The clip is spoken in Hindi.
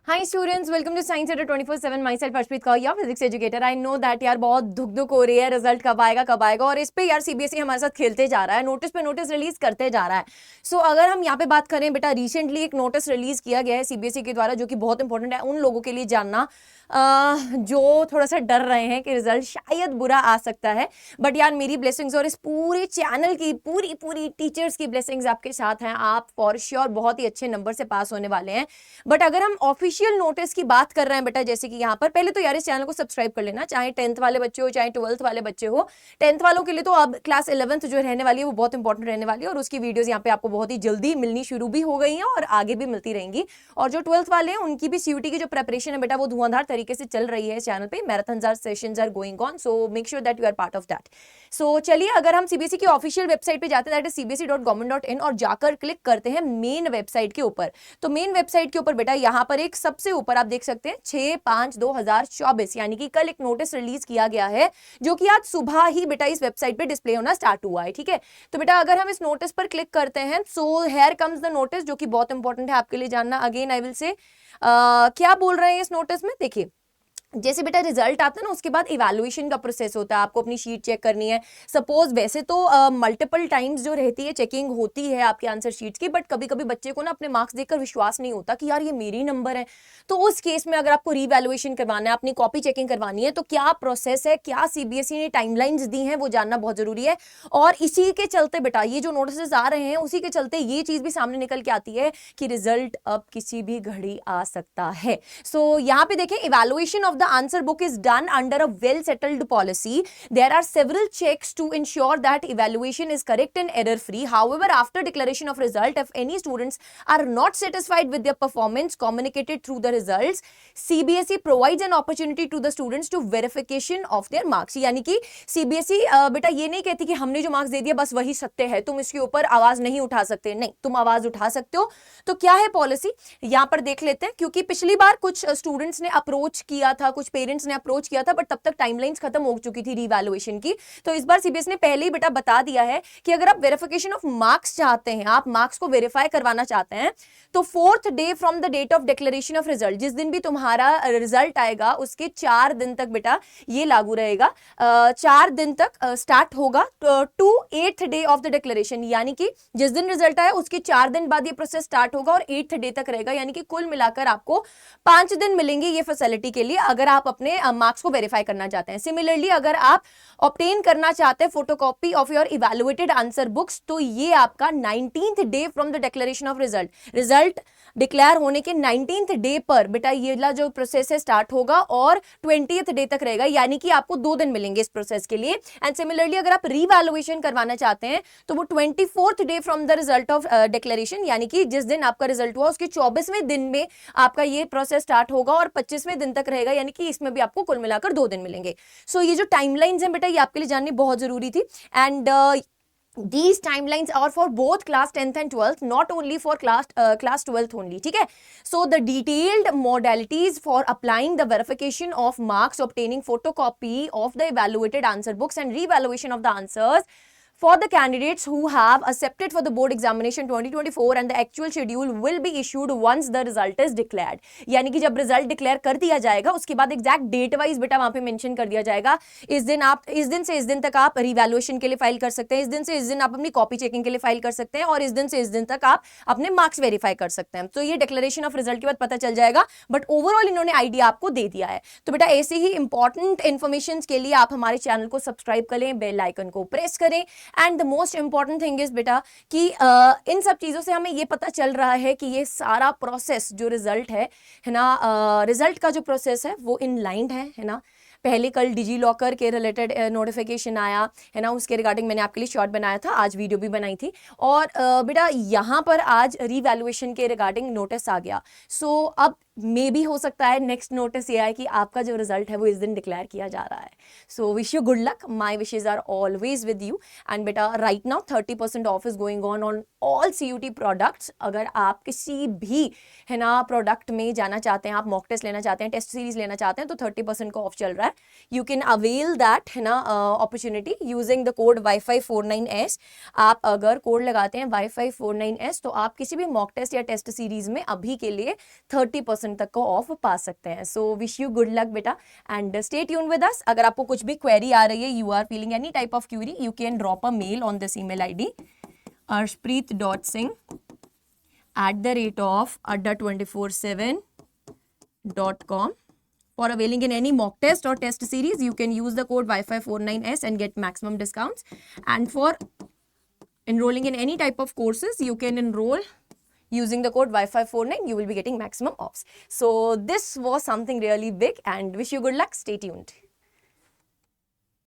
Hi students, welcome to Science Center 24/7. Myself Arshpreet Kaur, your physics educator. I know that यार बहुत धुक हो रही है, रिजल्ट कब आएगा और इस पे यार सीबीएसई हमारे साथ खेलते जा रहा है, नोटिस पे नोटिस रिलीज करते जा रहा है. सो अगर हम यहाँ पे बात करें बेटा, रिसेंटली एक नोटिस रिलीज किया गया है सीबीएसई के द्वारा, जो कि बहुत इंपॉर्टेंट है उन लोगों के लिए जानना जो थोड़ा सा डर रहे हैं कि रिजल्ट शायद बुरा आ सकता है. बट यार मेरी ब्लेसिंग्स और इस पूरे चैनल की पूरी टीचर्स की ब्लेसिंग्स आपके साथ हैं. आप फॉर श्योर बहुत ही अच्छे नंबर से पास होने वाले हैं. बट अगर हम ऑफिशियल नोटिस की बात कर रहे हैं बेटा, जैसे कि यहाँ पर पहले तो यार इस चैनल को सब्सक्राइब कर लेना, चाहे 10th वाले बच्चे हो चाहे 12th वाले बच्चे हो. 10th वालों के लिए तो अब क्लास 11th जो रहने वाली है वो बहुत इंपॉर्टेंट रहने वाली है और उसकी वीडियोस यहाँ पे आपको बहुत ही जल्दी मिलनी शुरू भी हो गई हैं और आगे भी मिलती रहेंगी. और जो 12th वाले हैं उनकी भी सीयूटी की जो प्रेपरेशन है बेटा वो धुआंधार तरीके से चल रही है इस चैनल पे. Marathons are sessions are going on, so make sure that you are part of that. So चलिए अगर हम सीबीएसई की ऑफिशियल वेबसाइट पे जाते हैं, दैट इज cbse.government.in, और जाकर क्लिक करते हैं मेन वेबसाइट के ऊपर. तो मेन वेबसाइट के ऊपर बेटा यहाँ पर एक सबसे ऊपर आप देख सकते हैं 6/5/2024, यानी कि कल एक नोटिस रिलीज किया गया है जो कि आज सुबह ही बेटा इस वेबसाइट पे डिस्प्ले होना स्टार्ट हुआ है. ठीक है, तो बेटा अगर हम इस नोटिस पर क्लिक करते हैं, so here comes the notice, जो कि बहुत इंपॉर्टेंट है आपके लिए जानना. अगेन आई विल से क्या बोल रहे हैं इस नोटिस में. देखिए जैसे बेटा रिजल्ट आता है ना, उसके बाद इवैल्यूएशन का प्रोसेस होता है, आपको अपनी शीट चेक करनी है. सपोज वैसे तो मल्टीपल टाइम्स जो रहती है चेकिंग होती है आपके आंसर शीट्स की, बट कभी कभी बच्चे को ना अपने मार्क्स देखकर विश्वास नहीं होता कि यार ये मेरी नंबर है. तो उस केस में अगर आपको रीवैल्यूएशन करवाना है, अपनी कॉपी चेकिंग करवानी है, तो क्या प्रोसेस है, क्या सीबीएसई ने टाइमलाइंस दी हैं, वो जानना बहुत जरूरी है. और इसी के चलते बेटा ये जो नोटिस आ रहे हैं उसी के चलते ये चीज भी सामने निकल के आती है कि रिजल्ट अब किसी भी घड़ी आ सकता है. सो यहाँ पे देखें, evaluation of the answer book is done under a well settled policy. There are several checks to ensure that evaluation is correct and error free. However, after declaration of result, if any students are not satisfied with their performance communicated through the results, CBSE provides an opportunity to the students to verification of their marks. यानी कि CBSE बेटा ये नहीं कहती कि हमने जो मार्क्स दे दिया बस वही सत्य है, तुम इसके ऊपर आवाज नहीं उठा सकते. नहीं, तुम आवाज उठा सकते हो. तो क्या है पॉलिसी, यहां पर देख लेते हैं. क्योंकि पिछली बार कुछ स्टूडेंट्स ने अप्रोच किया था, कुछ पेरेंट्स ने अप्रोच किया था, बट तब तक टाइमलाइंस खत्म हो चुकी थी रीवैल्यूएशन की. तो इस बार सीबीएसई ने पहले ही बेटा बता दिया है कि अगर आप वेरिफिकेशन ऑफ मार्क्स चाहते हैं, आप मार्क्स को वेरीफाई करवाना चाहते हैं, तो 4th day from the date of declaration of result, जिस दिन भी तुम्हारा रिजल्ट आएगा उसके 4 दिन तक बेटा ये लागू रहेगा. 4 दिन तक स्टार्ट होगा to 8th day of the declaration, यानी कि जिस दिन रिजल्ट आया उसके 4 दिन बाद ये प्रोसेस स्टार्ट होगा और 8th डे तक रहेगा. यानी कि कुल मिलाकर आपको 5 दिन मिलेंगे ये फैसिलिटी के लिए अगर आप अपने मार्क्स को वेरीफाई करना चाहते हैं. सिमिलरली अगर आप ऑब्टेन करना चाहते हैं photocopy of your evaluated answer books, तो ये आपका 19th day from the declaration of result declare होने के 19th डे पर बेटा ये जो प्रोसेस है स्टार्ट होगा और 20th डे तक रहेगा. यानी कि आपको 2 दिन मिलेंगे इस प्रोसेस के लिए. एंड सिमिलरली अगर आप रीवैल्यूएशन करवाना चाहते हैं तो वो 24th day from the result of declaration, यानी कि जिस दिन आपका रिजल्ट हुआ उसके 24वें दिन में आपका ये प्रोसेस स्टार्ट होगा और 25वें दिन तक रहेगा. यानी कि इसमें भी आपको कुल मिलाकर 2 दिन मिलेंगे. सो ये जो टाइमलाइंस हैं बेटा ये आपके लिए जाननी बहुत जरूरी थी. And these timelines are for both class 10th and 12th, not only for class 12th only. ठीक है, so the detailed modalities for applying the verification of marks, obtaining photocopy of the evaluated answer books and revaluation of the answers for the candidates who have accepted for the board examination 2024 and the actual schedule will be issued once the result is declared. यानी कि जब रिजल्ट डिक्लेयर कर दिया जाएगा उसके बाद एग्जैक्ट डेट वाइज बेटा वहां पे मेंशन कर दिया जाएगा. इस दिन से इस दिन तक आप रिवैल्यूएशन के लिए फाइल कर सकते हैं, इस दिन से इस दिन आप अपनी कॉपी चेकिंग के लिए फाइल कर सकते हैं और इस दिन से इस दिन तक आप अपने मार्क्स वेरीफाई कर सकते हैं. तो ये डिक्लेरेशन ऑफ रिजल्ट के बाद पता चल जाएगा, बट ओवरऑल इन्होंने आइडिया आपको दे दिया है. तो बेटा ऐसे ही इंपॉर्टेंट इन्फॉर्मेशन के लिए आप हमारे चैनल को सब्सक्राइब करें, बेल आइकन को प्रेस करें. And the most important thing is बेटा कि इन सब चीजों से हमें ये पता चल रहा है कि ये सारा प्रोसेस जो रिजल्ट है ना, रिजल्ट का जो प्रोसेस है वो इन लाइन है ना. पहले कल डिजी लॉकर के रिलेटेड नोटिफिकेशन आया है ना, उसके रिगार्डिंग मैंने आपके लिए शॉर्ट बनाया था, आज वीडियो भी बनाई थी. और बेटा यहाँ पर आज रीवैल्यूएशन के रिगार्डिंग नोटिस आ गया. सो अब मे भी हो सकता है नेक्स्ट नोटिस ये है कि आपका जो रिजल्ट है वो इस दिन डिक्लेयर किया जा रहा है. So wish you good luck, my wishes are always with you. And बेटा right now 30% off is going on all CUT products. अगर आप किसी भी है ना प्रोडक्ट में जाना चाहते हैं, आप मॉक टेस्ट लेना चाहते हैं, टेस्ट सीरीज लेना चाहते हैं, तो 30% का ऑफ चल रहा है. यू कैन अवेल दैट है ना opportunity using the code Wi-Fi49S. आप अगर कोड लगाते हैं Wi-Fi49S तो आप किसी भी मॉक टेस्ट या टेस्ट सीरीज में अभी के लिए 30% 50% तक का ऑफ पा सकते हैं. So wish you good luck बेटा and stay tune with us. अगर आपको कुछ भी क्वेरी आ रही है, you are feeling any type of query, you can drop a mail on this email ID arshpreet.singh@adda247.com. For availing in any mock test or test series, you can use the code Wi-Fi49S and get maximum discounts. And for enrolling in any type of courses, you can enroll using the code Wi-Fi49. You will be getting maximum offs. So this was something really big and wish you good luck. Stay tuned.